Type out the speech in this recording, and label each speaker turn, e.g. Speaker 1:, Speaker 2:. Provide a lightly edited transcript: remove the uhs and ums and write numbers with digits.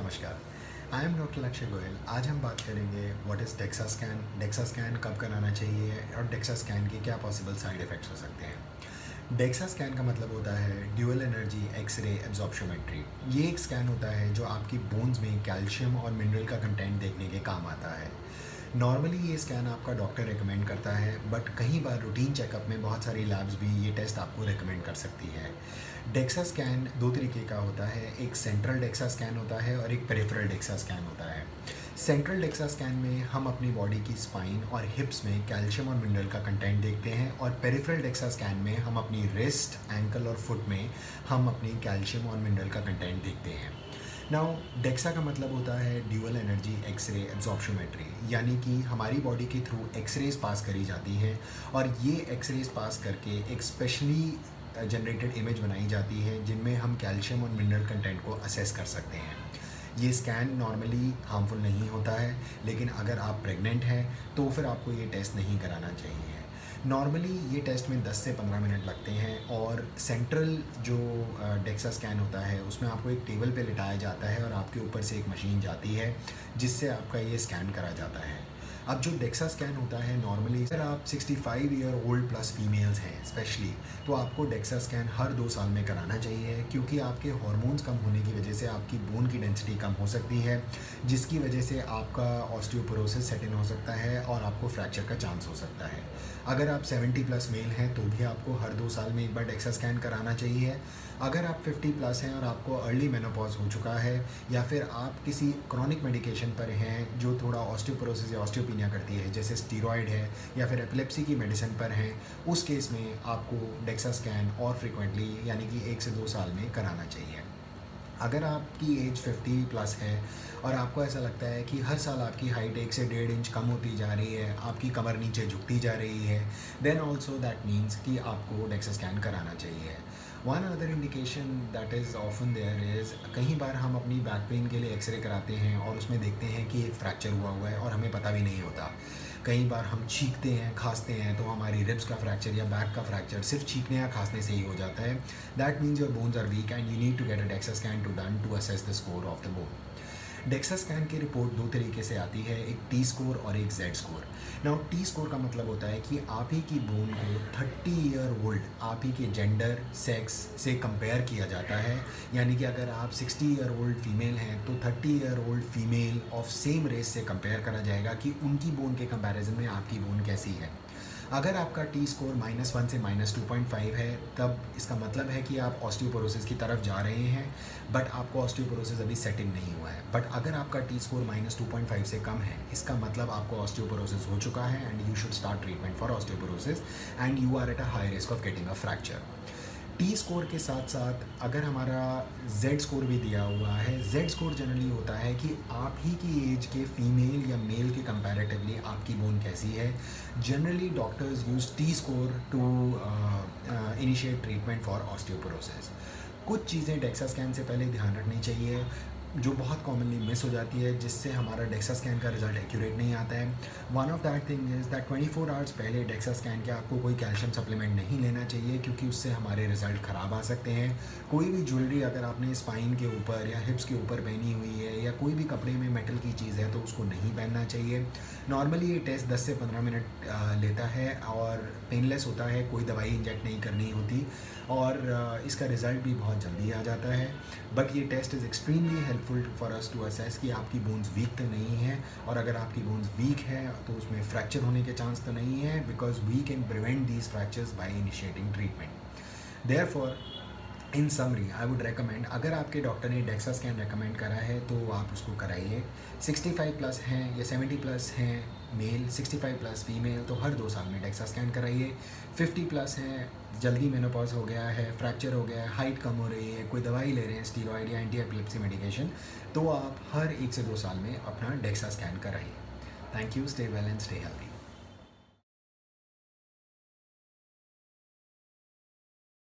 Speaker 1: नमस्कार। I am doctor लक्ष्य गोयल। आज हम बात करेंगे what is DEXA scan, DEXA scan कब कराना चाहिए और डेक्सा स्कैन के क्या पॉसिबल साइड इफ़ेक्ट्स हो सकते हैं। डेक्सा स्कैन का मतलब होता है ड्यूअल एनर्जी एक्सरे एब्जॉर्प्शोमेट्री। ये एक स्कैन होता है जो आपकी बोन्स में कैल्शियम और मिनरल का कंटेंट देखने के काम आता है। नॉर्मली ये स्कैन आपका डॉक्टर रेकमेंड करता है, बट कई बार रूटीन चेकअप में बहुत सारी लैब्स भी ये टेस्ट आपको रेकमेंड कर सकती है। डेक्सा स्कैन दो तरीके का होता है, एक सेंट्रल डेक्सा स्कैन होता है और एक पेरिफेरल डेक्सा स्कैन होता है। सेंट्रल डेक्सा स्कैन में हम अपनी बॉडी की स्पाइन और हिप्स में कैल्शियम और मिनरल का कंटेंट देखते हैं, और पेरिफेरल डेक्सा स्कैन में हम अपनी रिस्ट, एंकल और फुट में हम अपनी कैल्शियम और मिनरल का कंटेंट देखते हैं। नाउ डेक्सा का मतलब होता है ड्यूअल एनर्जी एक्सरे एब्जॉर्प्शोमेट्री, यानी कि हमारी बॉडी के थ्रू एक्सरेज पास करी जाती हैं और ये एक्सरेज पास करके एक स्पेशली जनरेटेड इमेज बनाई जाती है जिनमें हम कैल्शियम और मिनरल कंटेंट को असेस कर सकते हैं। ये स्कैन नॉर्मली हार्मफुल नहीं होता है, लेकिन अगर आप प्रेग्नेंट हैं तो फिर आपको ये टेस्ट नहीं कराना चाहिए। नॉर्मली ये टेस्ट में 10 से 15 मिनट लगते हैं, और सेंट्रल जो डेक्सा स्कैन होता है उसमें आपको एक टेबल पे लिटाया जाता है और आपके ऊपर से एक मशीन जाती है जिससे आपका ये स्कैन करा जाता है। अब जो डेक्सा स्कैन होता है नॉर्मली, अगर आप 65 ईयर ओल्ड प्लस फीमेल्स हैं स्पेशली, तो आपको डेक्सा स्कैन हर 2 साल में कराना चाहिए, क्योंकि आपके हार्मोन्स कम होने की वजह से आपकी बोन की डेंसिटी कम हो सकती है, जिसकी वजह से आपका ऑस्टियोपोरोसिस सेट इन हो सकता है और आपको फ्रैक्चर का चांस हो सकता है। अगर आप 70 प्लस मेल हैं तो भी आपको हर 2 साल में एक बार डेक्सा स्कैन कराना चाहिए। अगर आप 50 प्लस हैं और आपको अर्ली मेनोपॉज हो चुका है, या फिर आप किसी क्रॉनिक मेडिकेशन पर हैं जो थोड़ा ऑस्टियोपोरोसिस या ऑस्टियोपिनिया करती है, जैसे स्टीरॉयड है या फिर एपिलेप्सी की मेडिसिन पर हैं, उस केस में आपको डेक्सा स्कैन और फ्रिक्वेंटली यानी कि 1 से 2 साल में कराना चाहिए। अगर आपकी एज 50 प्लस है और आपको ऐसा लगता है कि हर साल आपकी हाइट 1 से 1.5 इंच कम होती जा रही है, आपकी कमर नीचे झुकती जा रही है, देन ऑल्सो दैट मीन्स कि आपको डेक्सा स्कैन कराना चाहिए। One other indication that is often there is, कई बार हम अपनी बैक पेन के लिए एक्सरे कराते हैं और उसमें देखते हैं कि एक फ्रैक्चर हुआ है और हमें पता भी नहीं होता। कई बार हम छींकते हैं, खांसते हैं, तो हमारी रिब्स का फ्रैक्चर या बैक का फ्रैक्चर सिर्फ छींकने या खांसने से ही हो जाता है। That means your bones are weak and you need to get a DEXA scan to done to assess the score of the bone. DEXA scan की रिपोर्ट 2 तरीके से आती है, एक टी स्कोर और एक Z score. Now T score का मतलब होता है कि आप ही की बोन को 30 ईयर ओल्ड आप ही के जेंडर, सेक्स से कंपेयर किया जाता है, यानी कि अगर आप 60 ईयर ओल्ड फीमेल हैं तो 30 year old female of same race से कंपेयर करा जाएगा कि उनकी बोन के कंपैरिजन में आपकी बोन कैसी है। अगर आपका टी स्कोर -1 से -2.5 है, तब इसका मतलब है कि आप ऑस्टियोपोरोसिस की तरफ जा रहे हैं, बट आपको ऑस्टियोपोरोसिस अभी सेट इन नहीं हुआ है। बट अगर आपका टी स्कोर -2.5 से कम है, इसका मतलब आपको ऑस्टियोपोरोसिस हो चुका है and you should start treatment for osteoporosis and you are at a high risk of getting a fracture. T score के साथ साथ अगर हमारा जेड स्कोर भी दिया हुआ है, जेड स्कोर जनरली होता है कि आप ही की एज के फीमेल या मेल के कंपैरेटिवली आपकी बोन कैसी है। Generally doctors use T score to initiate treatment for osteoporosis. कुछ चीज़ें डेक्सा स्कैन से पहले ध्यान रखनी चाहिए जो बहुत कॉमनली मिस हो जाती है, जिससे हमारा डेक्सा स्कैन का रिजल्ट एक्यूरेट नहीं आता है। One of that thing is that 24 hours पहले डेक्सा स्कैन के आपको कोई कैल्शियम सप्लीमेंट नहीं लेना चाहिए, क्योंकि उससे हमारे रिजल्ट ख़राब आ सकते हैं। कोई भी ज्वेलरी अगर आपने स्पाइन के ऊपर या हिप्स के ऊपर पहनी हुई है, या कोई भी कपड़े में मेटल की चीज़ है, तो उसको नहीं पहनना चाहिए। नॉर्मली ये टेस्ट 10 से 15 मिनट लेता है और पेनलेस होता है, कोई दवाई इंजेक्ट नहीं करनी होती, और इसका रिज़ल्ट भी बहुत जल्दी आ जाता है। बट ये test is extremely helpful for us to assess कि आपकी बोन्स वीक तो नहीं है, और अगर आपकी बोन्स वीक है तो उसमें फ्रैक्चर होने के चांस तो नहीं है, because we can prevent these fractures by initiating treatment. Therefore in summary I would recommend, अगर आपके डॉक्टर ने डेक्सा स्कैन रेकमेंड करा है तो आप उसको कराइए। 65 प्लस हैं या 70 प्लस हैं मेल, 65 प्लस फीमेल, तो हर 2 साल में डेक्सा स्कैन कराइए। 50 प्लस हैं, जल्दी मेनोपॉज हो गया है, फ्रैक्चर हो गया है, हाइट कम हो रही है, कोई दवाई ले रहे हैं स्टीरॉयड या एंटी एपिलेप्सी मेडिकेशन, तो आप हर 1 से 2 साल में अपना डेक्सा स्कैन कराइए। Thank you, stay well and stay healthy.